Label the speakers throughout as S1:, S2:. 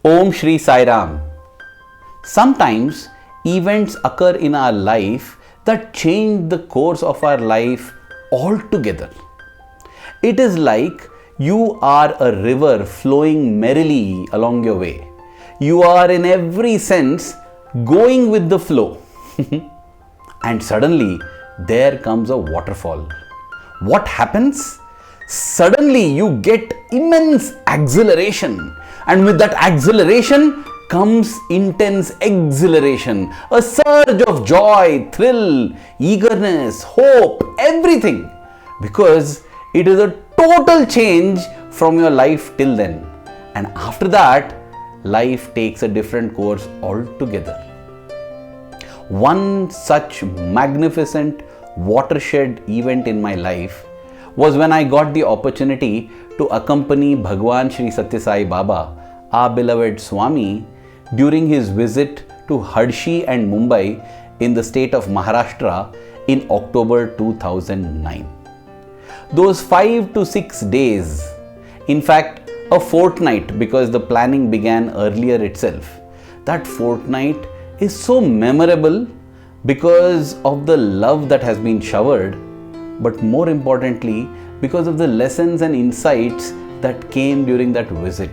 S1: Om Shri Sai Ram. Sometimes events occur in our life that change the course of our life altogether. It is like you are a river flowing merrily along your way. You are in every sense going with the flow. And suddenly there comes a waterfall. What happens? Suddenly you get immense acceleration, and with that acceleration comes intense exhilaration, a surge of joy, thrill, eagerness, hope, everything, because it is a total change from your life till then. And after that, life takes a different course altogether. One such magnificent watershed event in my life was when I got the opportunity to accompany Bhagwan Sri Sathya Sai Baba, our beloved Swami, during his visit to Hadshi and Mumbai in the state of Maharashtra in October 2009. Those 5 to 6 days, in fact a fortnight because the planning began earlier itself, that fortnight is so memorable because of the love that has been showered, but more importantly because of the lessons and insights that came during that visit.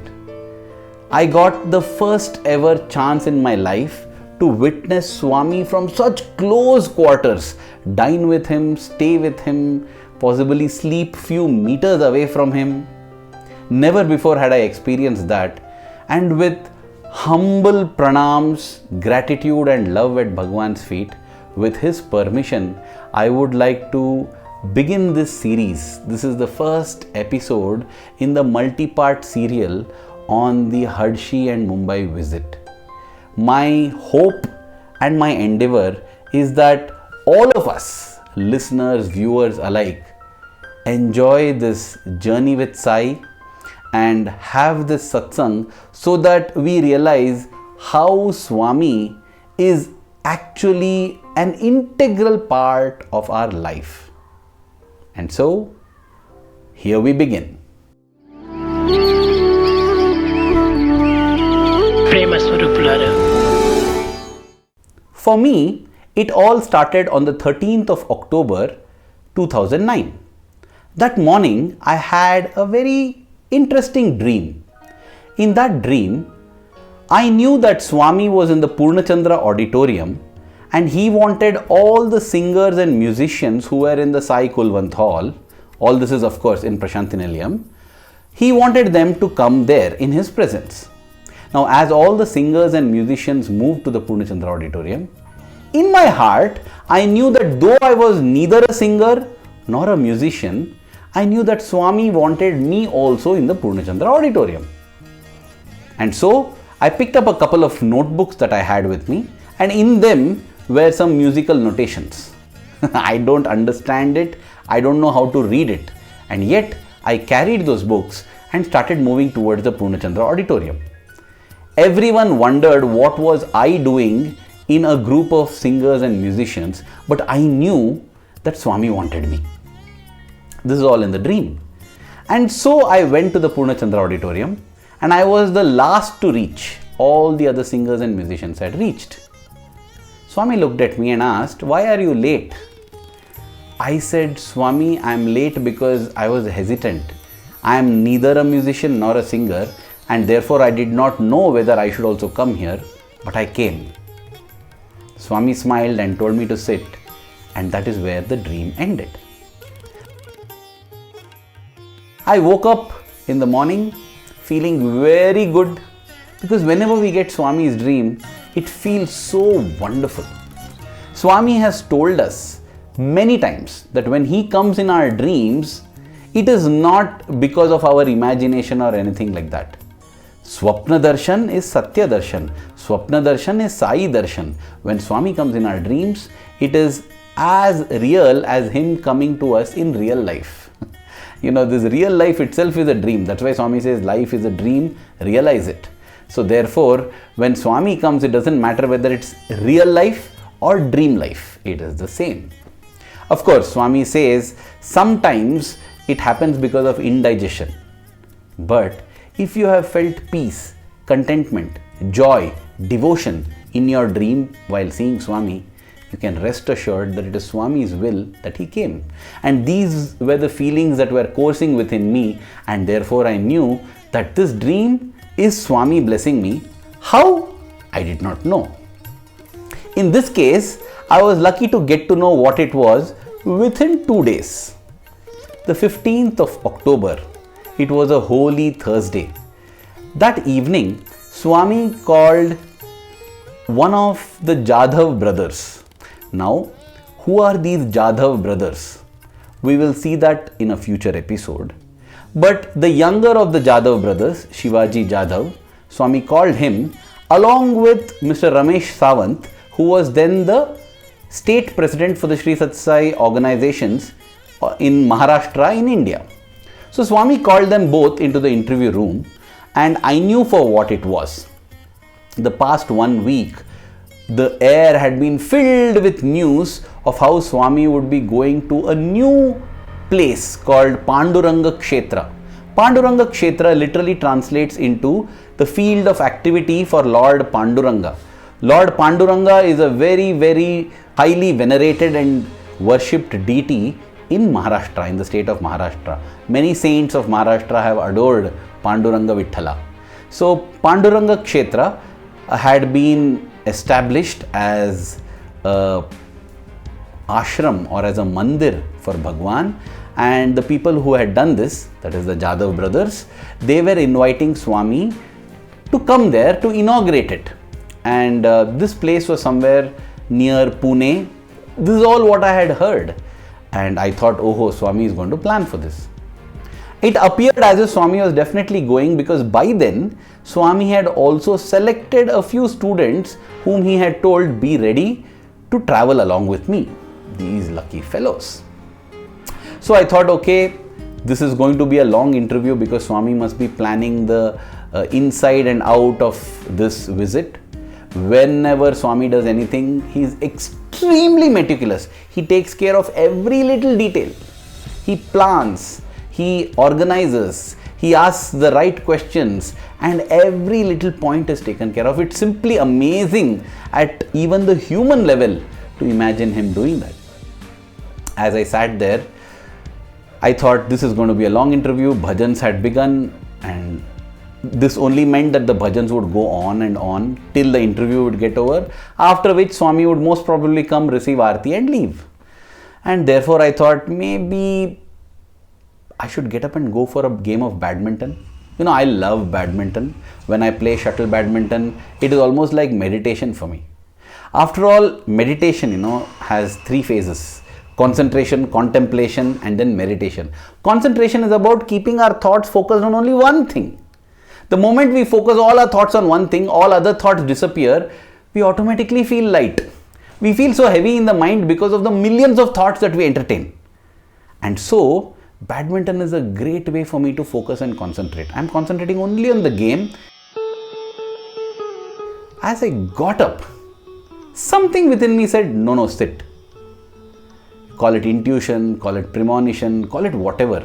S1: I got the first ever chance in my life to witness Swami from such close quarters, dine with him, stay with him, possibly sleep few meters away from him. Never before had I experienced that, and with humble pranams, gratitude and love at Bhagwan's feet, with his permission, I would like to begin this series. This is the first episode in the multi-part serial on the Hadshi and Mumbai visit. My hope and my endeavor is that all of us, listeners, viewers alike, enjoy this journey with Sai and have this satsang so that we realize how Swami is actually an integral part of our life. And so, here we begin. For me, it all started on the 13th of October 2009. That morning, I had a very interesting dream. In that dream, I knew that Swami was in the Purnachandra auditorium and he wanted all the singers and musicians who were in the Sai Kulwant hall, all this is of course in Prashanthi Nilayam, he wanted them to come there in his presence. Now, as all the singers and musicians moved to the Purnachandra auditorium, in my heart, I knew that though I was neither a singer nor a musician, I knew that Swami wanted me also in the Purnachandra auditorium. And so, I picked up a couple of notebooks that I had with me, and in them were some musical notations. I don't understand it, I don't know how to read it, and yet I carried those books and started moving towards the Purnachandra auditorium. Everyone wondered what was I doing in a group of singers and musicians, but I knew that Swami wanted me. This is all in the dream. And so I went to the Purnachandra auditorium and I was the last to reach. All the other singers and musicians had reached. Swami looked at me and asked, "Why are you late?" I said, "Swami, I am late because I was hesitant. I am neither a musician nor a singer, and therefore I did not know whether I should also come here, but I came." Swami smiled and told me to sit, and that is where the dream ended. I woke up in the morning feeling very good, because whenever we get Swami's dream, it feels so wonderful. Swami has told us many times that when he comes in our dreams, it is not because of our imagination or anything like that. Swapna darshan is Sathya darshan. Swapna darshan is Sai darshan. When Swami comes in our dreams, it is as real as him coming to us in real life. This real life itself is a dream. That's why Swami says life is a dream, realize it. So therefore, when Swami comes, it doesn't matter whether it's real life or dream life. It is the same. Of course, Swami says sometimes it happens because of indigestion. But if you have felt peace, contentment, joy, devotion in your dream while seeing Swami, you can rest assured that it is Swami's will that he came. And these were the feelings that were coursing within me, and therefore I knew that this dream is Swami blessing me. How? I did not know. In this case, I was lucky to get to know what it was within 2 days. The 15th of October, it was a holy Thursday. That evening, Swami called one of the Jadhav brothers. Now, who are these Jadhav brothers? We will see that in a future episode. But the younger of the Jadhav brothers, Shivaji Jadhav, Swami called him along with Mr. Ramesh Sawant, who was then the state president for the Sri Sathya Sai organizations in Maharashtra in India. So Swami called them both into the interview room, and I knew for what it was. The past 1 week, the air had been filled with news of how Swami would be going to a new place called Pandurangakshetra. Pandurangakshetra literally translates into the field of activity for Lord Panduranga. Lord Panduranga is a very, very highly venerated and worshipped deity in Maharashtra, in the state of Maharashtra. Many saints of Maharashtra have adored Panduranga Vithala. So Pandurangakshetra had been established as a ashram or as a mandir for Bhagwan, and the people who had done this, that is the Jadhav brothers, they were inviting Swami to come there to inaugurate it. And this place was somewhere near Pune. This is all what I had heard, and I thought, oh, Swami is going to plan for this. It appeared as if Swami was definitely going, because by then Swami had also selected a few students whom he had told be ready to travel along with me. These lucky fellows. So I thought, okay, this is going to be a long interview because Swami must be planning the inside and out of this visit. Whenever Swami does anything, he is extremely meticulous. He takes care of every little detail. He plans, he organizes, he asks the right questions, and every little point is taken care of. It's simply amazing at even the human level to imagine him doing that. As I sat there, I thought this is going to be a long interview. Bhajans had begun, and this only meant that the bhajans would go on and on till the interview would get over, after which Swami would most probably come, receive Aarti and leave. And therefore I thought maybe I should get up and go for a game of badminton. You know, I love badminton. When I play shuttle badminton, it is almost like meditation for me. After all, meditation, has 3 phases. Concentration, contemplation, and then meditation. Concentration is about keeping our thoughts focused on only one thing. The moment we focus all our thoughts on one thing, all other thoughts disappear, we automatically feel light. We feel so heavy in the mind because of the millions of thoughts that we entertain. And so, badminton is a great way for me to focus and concentrate. I am concentrating only on the game. As I got up, something within me said, no, sit. Call it intuition, call it premonition, call it whatever.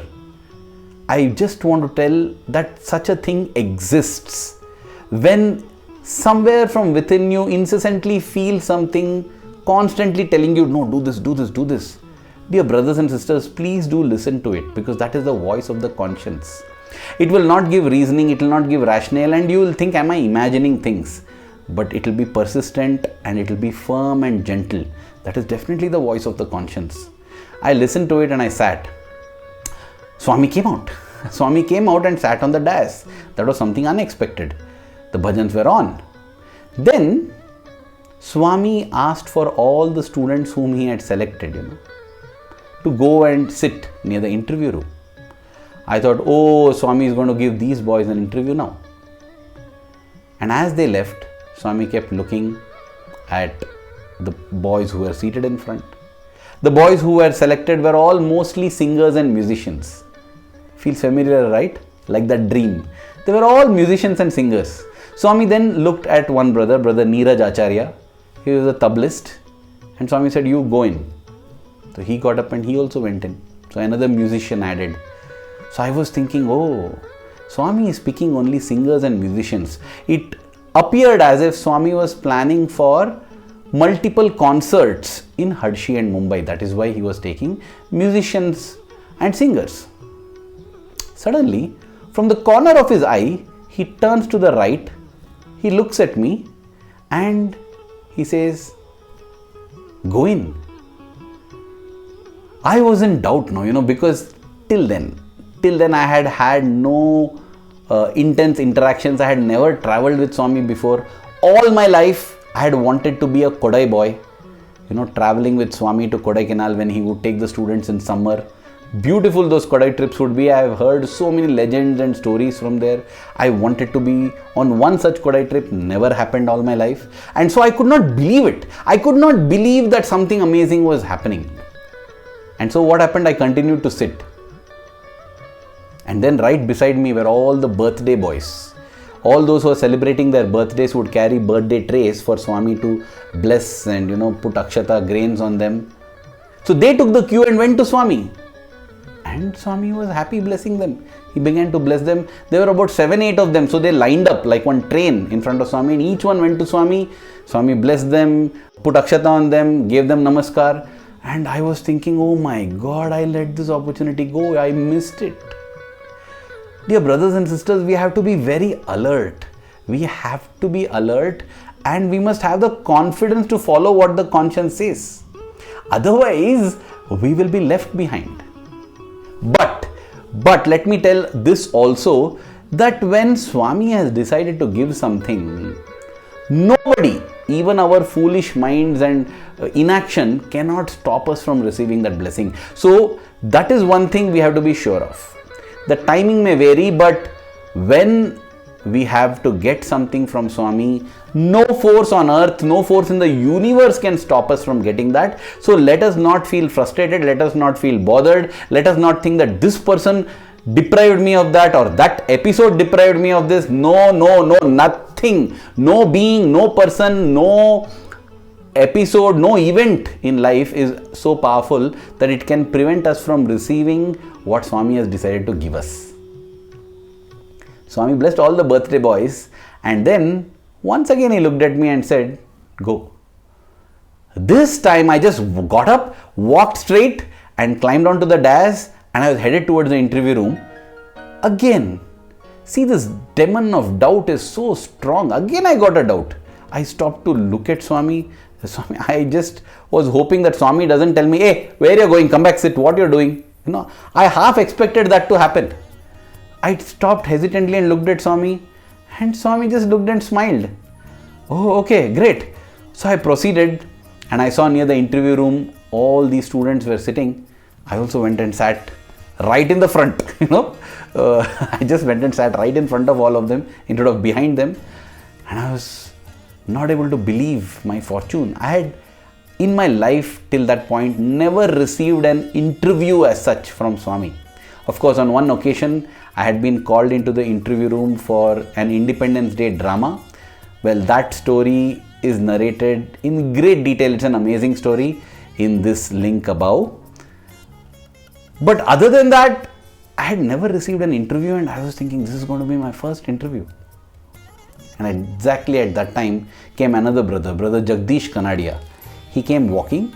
S1: I just want to tell that such a thing exists. When somewhere from within you incessantly feel something constantly telling you, no, do this, do this, do this. Dear brothers and sisters, please do listen to it, because that is the voice of the conscience. It will not give reasoning, it will not give rationale, and you will think, am I imagining things? But it will be persistent and it will be firm and gentle. That is definitely the voice of the conscience. I listened to it and I sat. Swami came out. Swami came out and sat on the dais. That was something unexpected. The bhajans were on. Then Swami asked for all the students whom he had selected, to go and sit near the interview room. I thought, oh, Swami is going to give these boys an interview now. And as they left, Swami kept looking at the boys who were seated in front. The boys who were selected were all mostly singers and musicians. Feels familiar, right? Like that dream. They were all musicians and singers. Swami then looked at one brother Neeraj Acharya. He was a tablist. And Swami said, you go in. So he got up and he also went in. So another musician added. So I was thinking, oh, Swami is picking only singers and musicians. It appeared as if Swami was planning for multiple concerts in Hadshi and Mumbai. That is why he was taking musicians and singers. Suddenly, from the corner of his eye, he turns to the right, he looks at me and he says, "Go in." I was in doubt now, because till then I had had no intense interactions. I had never traveled with Swami before. All my life I had wanted to be a Kodai boy, traveling with Swami to Kodaikanal when he would take the students in summer. Beautiful those Kodai trips would be. I have heard so many legends and stories from there. I wanted to be on one such Kodai trip. Never happened all my life. And so I could not believe it. I could not believe that something amazing was happening. And so what happened? I continued to sit. And then right beside me were all the birthday boys. All those who were celebrating their birthdays would carry birthday trays for Swami to bless and put akshata grains on them. So they took the cue and went to Swami. And Swami was happy blessing them. He began to bless them. There were about 7-8 of them. So they lined up like one train in front of Swami, and each one went to Swami. Swami blessed them, put akshata on them, gave them namaskar. And I was thinking, oh my God, I let this opportunity go. I missed it. Dear brothers and sisters, we have to be very alert. We have to be alert, and we must have the confidence to follow what the conscience says. Otherwise, we will be left behind. But let me tell this also, that when Swami has decided to give something, nobody, even our foolish minds and inaction, cannot stop us from receiving that blessing. So that is one thing we have to be sure of. The timing may vary, but when we have to get something from Swami, no force on earth, no force in the universe can stop us from getting that. So let us not feel frustrated, let us not feel bothered, let us not think that this person deprived me of that or that episode deprived me of this. No, nothing. No being, no person, no episode, no event in life is so powerful that it can prevent us from receiving what Swami has decided to give us. Swami blessed all the birthday boys, and then once again he looked at me and said, "Go." This time I just got up, walked straight and climbed onto the dais, and I was headed towards the interview room. Again, see, this demon of doubt is so strong. Again I got a doubt. I stopped to look at Swami. I just was hoping that Swami doesn't tell me, "Hey, where you're going? Come back, sit. What you're doing?" I half expected that to happen. I stopped hesitantly and looked at Swami, and Swami just looked and smiled. "Oh, okay, great." So I proceeded, and I saw near the interview room all these students were sitting. I also went and sat right in the front. I just went and sat right in front of all of them instead of behind them, and I was not able to believe my fortune. I had in my life till that point never received an interview as such from Swami. Of course, on one occasion I had been called into the interview room for an Independence Day drama. Well, that story is narrated in great detail. It's an amazing story in this link above. But other than that, I had never received an interview, and I was thinking this is going to be my first interview. And exactly at that time came another brother Jagdish Kanadia. He came walking,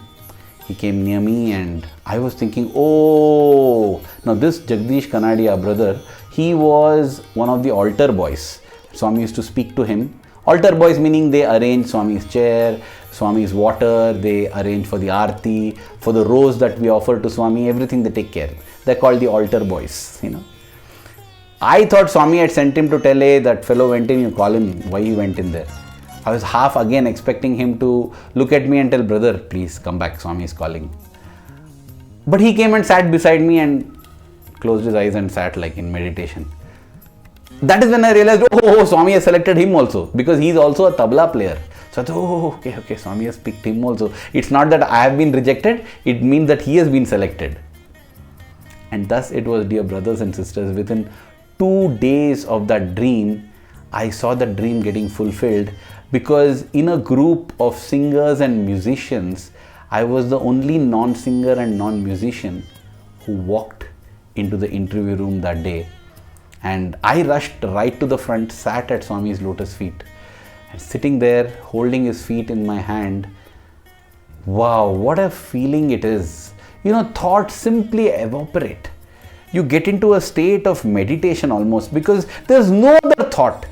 S1: he came near me, and I was thinking, oh, now this Jagdish Kanadia brother, he was one of the altar boys. Swami used to speak to him. Altar boys meaning they arrange Swami's chair, Swami's water, they arrange for the aarti, for the rose that we offer to Swami, everything they take care. They're called the altar boys, I thought Swami had sent him to tell, "Hey, that fellow went in, you call him, why he went in there." I was half again expecting him to look at me and tell, "Brother, please come back, Swami is calling." But he came and sat beside me and closed his eyes and sat like in meditation. That is when I realized, oh, Swami has selected him also, because he is also a tabla player. So I thought, oh, okay, Swami has picked him also. It's not that I have been rejected, it means that he has been selected. And thus it was, dear brothers and sisters, within 2 days of that dream, I saw that dream getting fulfilled, because in a group of singers and musicians, I was the only non-singer and non-musician who walked into the interview room that day. And I rushed right to the front, sat at Swami's lotus feet, and sitting there, holding his feet in my hand. Wow, what a feeling it is. Thoughts simply evaporate. You get into a state of meditation almost, because there's no other thought.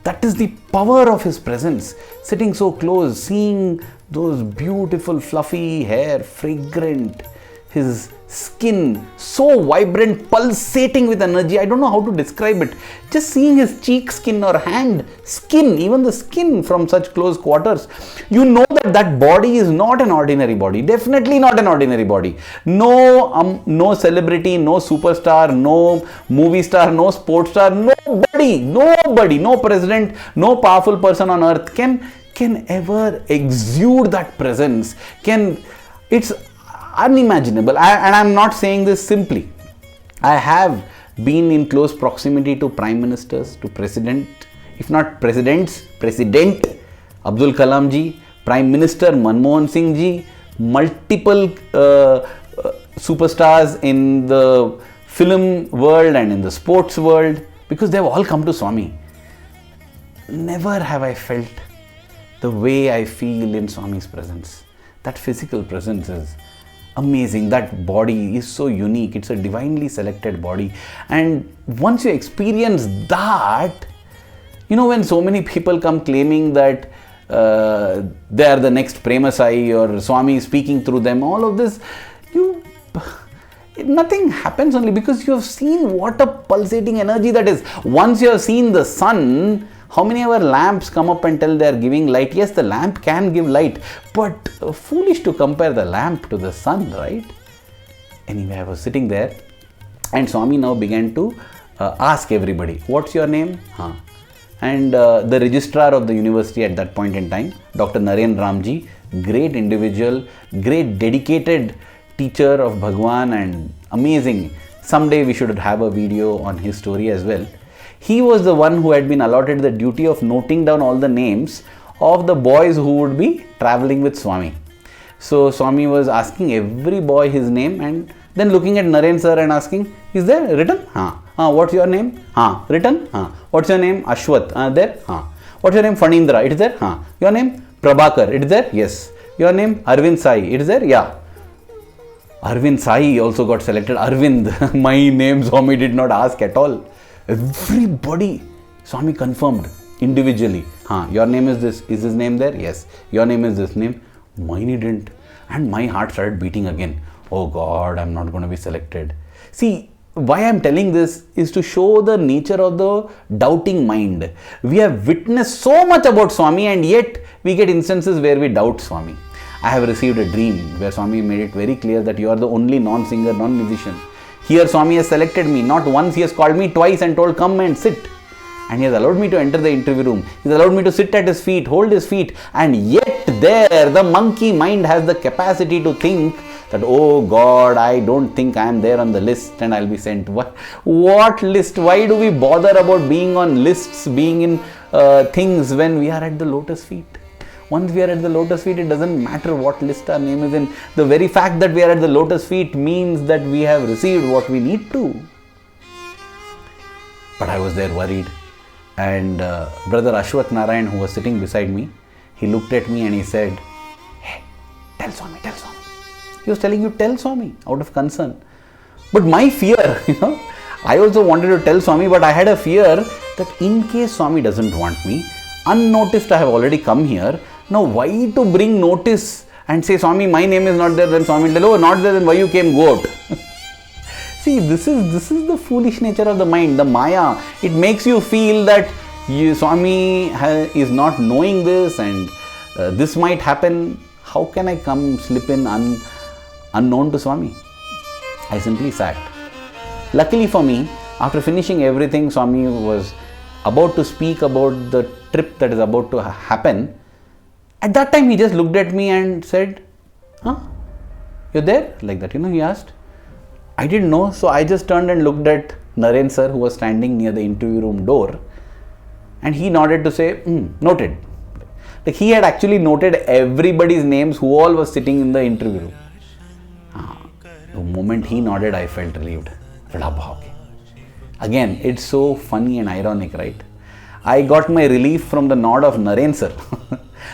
S1: That is the power of his presence. Sitting so close, seeing those beautiful fluffy hair, fragrant, his skin so vibrant, pulsating with energy. I don't know how to describe it. Just seeing his cheek skin or hand skin, even the skin from such close quarters, you know that body is not an ordinary body. Definitely not an ordinary body. No celebrity, no superstar, no movie star, no sports star, nobody, no president, no powerful person on earth can ever exude that presence. It's unimaginable. And I'm not saying this simply. I have been in close proximity to prime ministers, to president, if not presidents, President Abdul Kalam ji, Prime Minister Manmohan Singh ji, multiple superstars in the film world and in the sports world, because they've all come to Swami. Never have I felt the way I feel in Swami's presence. That physical presence is amazing. That body is so unique. It's a divinely selected body. And once you experience that, when so many people come claiming that they are the next Premasai or Swami is speaking through them, all of this, nothing happens only because you have seen what a pulsating energy that is. Once you have seen the sun, how many of our lamps come up and tell they are giving light? Yes, the lamp can give light, but foolish to compare the lamp to the sun, right? Anyway, I was sitting there and Swami now began to ask everybody, what's your name? And the registrar of the university at that point in time, Dr. Naren Ramji, great individual, great dedicated teacher of Bhagwan and amazing. Someday we should have a video on his story as well. He was the one who had been allotted the duty of noting down all the names of the boys who would be traveling with Swami. So Swami was asking every boy his name and then looking at Naren sir and asking, is there written? What's your name? Written? What's your name? Ashwat. There? What's your name? Fanindra. It is there? Your name? Prabhakar. It is there? Yes. Your name? Arvind Sai. It is there? Yeah. Arvind Sai also got selected. Arvind, my name Swami did not ask at all. Everybody, Swami confirmed individually. Your name is this. Is his name there? Yes. Your name is this name. Mine didn't. And my heart started beating again. Oh God, I'm not going to be selected. See, why I'm telling this is to show the nature of the doubting mind. We have witnessed so much about Swami and yet we get instances where we doubt Swami. I have received a dream where Swami made it very clear that you are the only non-singer, non-musician. Here Swami has selected me. Not once, he has called me twice and told, come and sit. And he has allowed me to enter the interview room. He has allowed me to sit at his feet, hold his feet. And yet there, the monkey mind has the capacity to think that, oh God, I don't think I am there on the list and I'll be sent. What list? Why do we bother about being on lists, being in things when we are at the lotus feet? Once we are at the lotus feet, it doesn't matter what list our name is in. The very fact that we are at the lotus feet means that we have received what we need to. But I was there worried. And Brother Ashwat Narayan, who was sitting beside me, he looked at me and he said, hey, tell Swami, tell Swami. He was telling you, tell Swami, out of concern. But my fear, I also wanted to tell Swami, but I had a fear that in case Swami doesn't want me, unnoticed I have already come here. Now, why to bring notice and say, Swami, my name is not there, then Swami will tell, oh, not there, then why you came, go out. See, this is the foolish nature of the mind, the Maya. It makes you feel that Swami is not knowing this and this might happen. How can I come slip in unknown to Swami? I simply sat. Luckily for me, after finishing everything, Swami was about to speak about the trip that is about to happen. At that time, he just looked at me and said, you're there? Like that, he asked. I didn't know, so I just turned and looked at Naren sir, who was standing near the interview room door, and he nodded to say, noted. Like he had actually noted everybody's names who all was sitting in the interview room. The moment he nodded, I felt relieved. Again, it's so funny and ironic, right? I got my relief from the nod of Naren sir,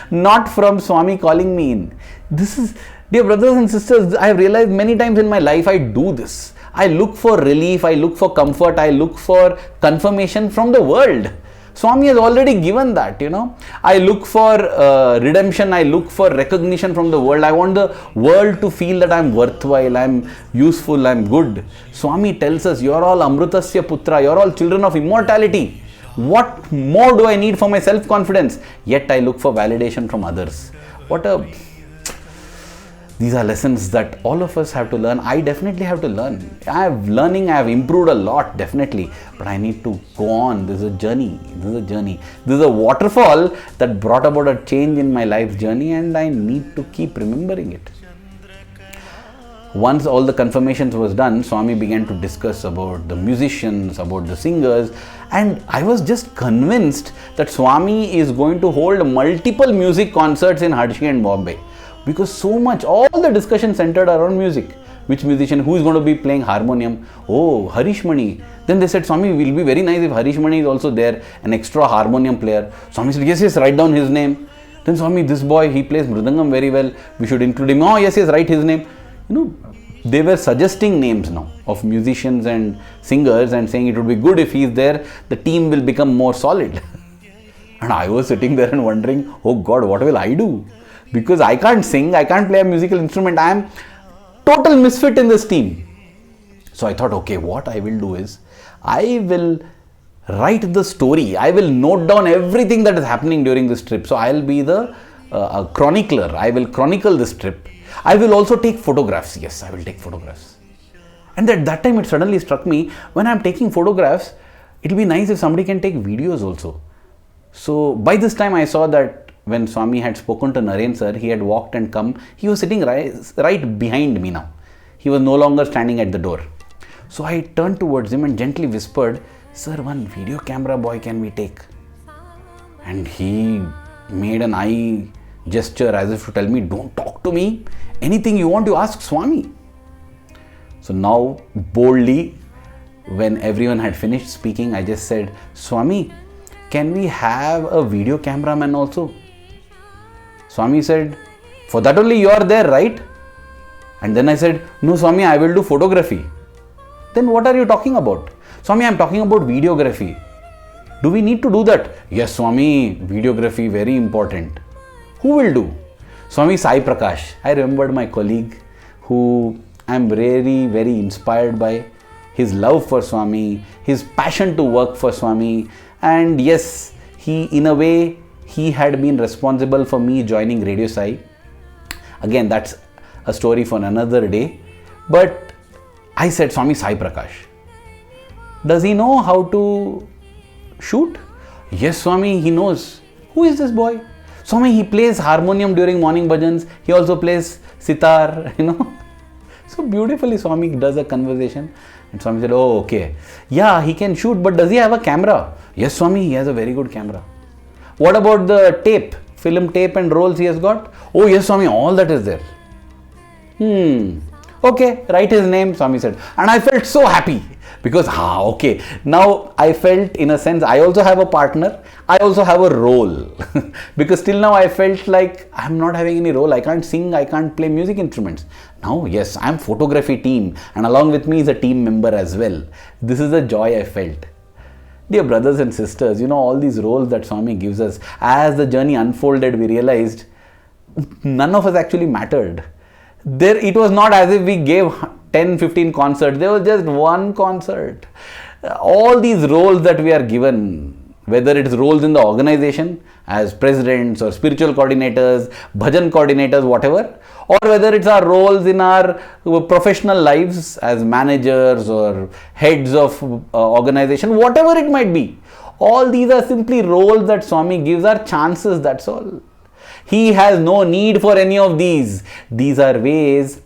S1: not from Swami calling me in. This is, dear brothers and sisters, I have realized many times in my life I do this. I look for relief, I look for comfort, I look for confirmation from the world. Swami has already given that, I look for redemption, I look for recognition from the world. I want the world to feel that I'm worthwhile, I'm useful, I'm good. Swami tells us, you're all Amrutasya Putra, you're all children of immortality. What more do I need for my self-confidence? Yet I look for validation from others. These are lessons that all of us have to learn. I definitely have to learn. I have improved a lot, definitely. But I need to go on. This is a journey. This is a waterfall that brought about a change in my life's journey, and I need to keep remembering it. Once all the confirmations was done, Swami began to discuss about the musicians, about the singers, and I was just convinced that Swami is going to hold multiple music concerts in Hadshi and Mumbai. Because so much, all the discussion centered around music. Which musician, who is going to be playing harmonium? Oh, Harish Mani. Then they said, Swami, will be very nice if Harish Mani is also there, an extra harmonium player. Swami said, yes, write down his name. Then Swami, this boy, he plays Mridangam very well. We should include him. Oh, yes, write his name. They were suggesting names now of musicians and singers and saying it would be good if he is there. The team will become more solid. And I was sitting there and wondering, oh God, what will I do? Because I can't sing, I can't play a musical instrument, I am total misfit in this team. So I thought, okay, what I will do is, I will write the story, I will note down everything that is happening during this trip. So I will be the chronicler, I will chronicle this trip. I will also take photographs, yes, I will take photographs. And at that time it suddenly struck me, when I am taking photographs, it will be nice if somebody can take videos also. So by this time I saw that when Swami had spoken to Naren sir, he had walked and come. He was sitting right behind me now. He was no longer standing at the door. So I turned towards him and gently whispered, sir, one video camera boy can we take? And he made an eye gesture as if to tell me, don't talk to me. Anything you want to ask Swami. So now boldly, when everyone had finished speaking, I just said, Swami, can we have a video cameraman also? Swami said, for that only you are there, right? And then I said, no Swami, I will do photography. Then what are you talking about? Swami, I am talking about videography. Do we need to do that? Yes Swami, videography very important. Who will do? Swami Sai Prakash. I remembered my colleague who I am very, very inspired by. His love for Swami, his passion to work for Swami. And yes, he in a way, he had been responsible for me joining Radio Sai. Again, that's a story for another day. But I said, Swami Sai Prakash, does he know how to shoot? Yes, Swami, he knows. Who is this boy? Swami, he plays harmonium during morning bhajans. He also plays sitar, So beautifully Swami does a conversation. And Swami said, oh, okay. Yeah, he can shoot, but does he have a camera? Yes, Swami, he has a very good camera. What about the tape, film tape and rolls he has got? Oh yes Swami, all that is there. Okay, write his name, Swami said. And I felt so happy because, okay, now I felt in a sense, I also have a partner, I also have a role. Because till now I felt like I'm not having any role, I can't sing, I can't play music instruments. Now, yes, I'm photography team and along with me is a team member as well. This is the joy I felt. Dear brothers and sisters, all these roles that Swami gives us, as the journey unfolded, we realized none of us actually mattered. It was not as if we gave 10, 15 concerts. There was just one concert. All these roles that we are given, whether it is roles in the organization as presidents or spiritual coordinators, bhajan coordinators, whatever, or whether it's our roles in our professional lives as managers or heads of organization, whatever it might be. All these are simply roles that Swami gives, are chances, that's all. He has no need for any of these. These are ways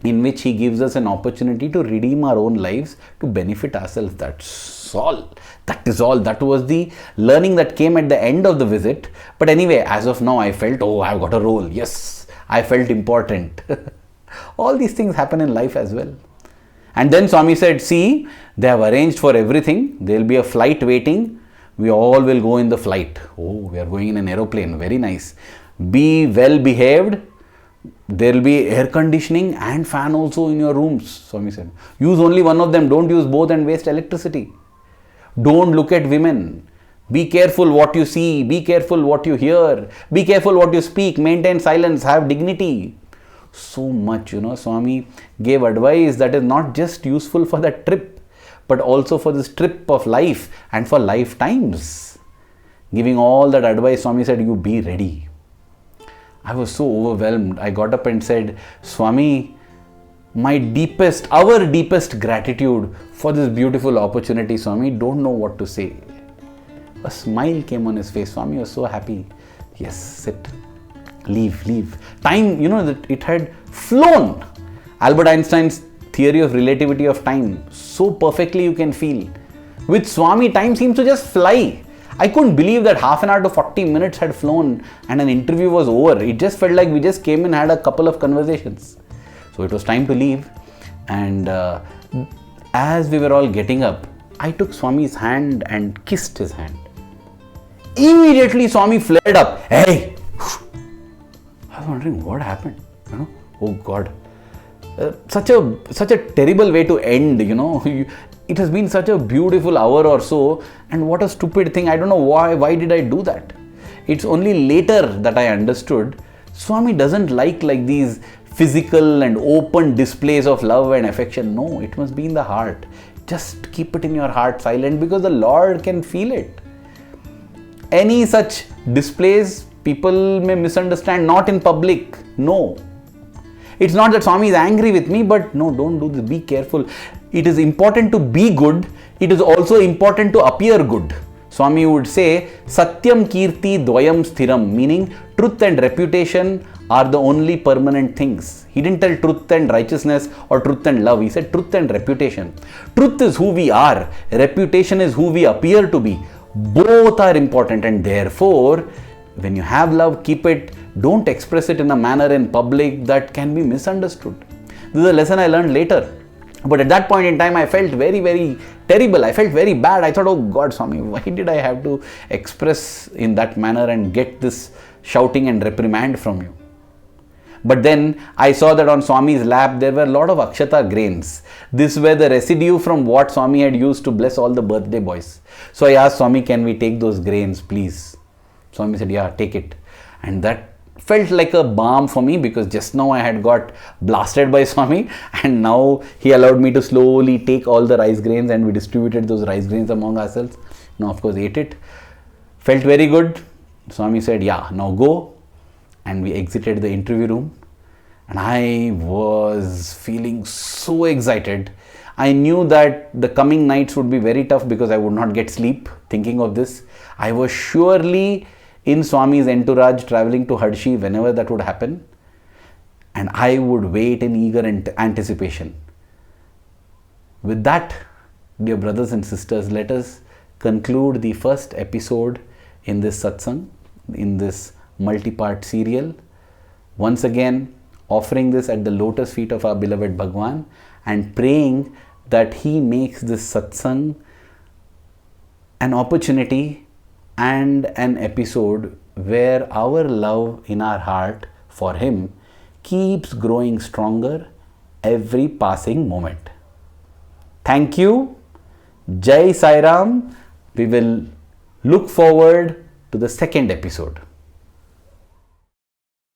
S1: in which he gives us an opportunity to redeem our own lives, to benefit ourselves. That's all. That is all. That was the learning that came at the end of the visit. But anyway, as of now, I felt, I've got a role. Yes, I felt important. All these things happen in life as well. And then Swami said, see, they have arranged for everything. There will be a flight waiting. We all will go in the flight. Oh, we are going in an aeroplane. Very nice. Be well behaved. There will be air conditioning and fan also in your rooms, Swami said. Use only one of them. Don't use both and waste electricity. Don't look at women. Be careful what you see. Be careful what you hear. Be careful what you speak. Maintain silence. Have dignity. So much, Swami gave advice that is not just useful for that trip, but also for this trip of life and for lifetimes. Giving all that advice, Swami said, you be ready. I was so overwhelmed. I got up and said, Swami, our deepest gratitude for this beautiful opportunity, Swami. Don't know what to say. A smile came on his face. Swami was so happy. Yes, sit. Leave. Time, that it had flown. Albert Einstein's theory of relativity of time, so perfectly you can feel. With Swami, time seems to just fly. I couldn't believe that half an hour to 40 minutes had flown and an interview was over. It just felt like we just came and had a couple of conversations. So it was time to leave. And as we were all getting up, I took Swami's hand and kissed his hand. Immediately Swami flared up. Hey! I was wondering what happened. Oh God. Such a terrible way to end, It has been such a beautiful hour or so, and what a stupid thing. I don't know why did I do that. It's only later that I understood Swami doesn't like these physical and open displays of love and affection. No, it must be in the heart. Just keep it in your heart silent, because the Lord can feel it. Any such displays people may misunderstand, not in public. No. It's not that Swami is angry with me, but no, don't do this. Be careful. It is important to be good. It is also important to appear good. Swami would say, Satyam Kirti Dvayam Sthiram, meaning truth and reputation are the only permanent things. He didn't tell truth and righteousness or truth and love. He said truth and reputation. Truth is who we are. Reputation is who we appear to be. Both are important, and therefore, when you have love, keep it. Don't express it in a manner in public that can be misunderstood. This is a lesson I learned later. But at that point in time, I felt very, very terrible. I felt very bad. I thought, oh God, Swami, why did I have to express in that manner and get this shouting and reprimand from you? But then I saw that on Swami's lap, there were a lot of akshata grains. These were the residue from what Swami had used to bless all the birthday boys. So I asked Swami, can we take those grains, please? Swami said, yeah, take it. And that felt like a balm for me, because just now I had got blasted by Swami, and now he allowed me to slowly take all the rice grains, and we distributed those rice grains among ourselves. Now, of course, ate it. Felt very good. Swami said, yeah, now go. And we exited the interview room, and I was feeling so excited. I knew that the coming nights would be very tough because I would not get sleep thinking of this. I was surely in Swami's entourage traveling to Hadshi whenever that would happen, and I would wait in eager anticipation. With that, dear brothers and sisters, let us conclude the first episode in this satsang, in this multi-part serial. Once again, offering this at the lotus feet of our beloved Bhagwan and praying that he makes this satsang an opportunity and an episode where our love in our heart for him keeps growing stronger every passing moment. Thank you. Jai Sai Ram. We will look forward to the second episode.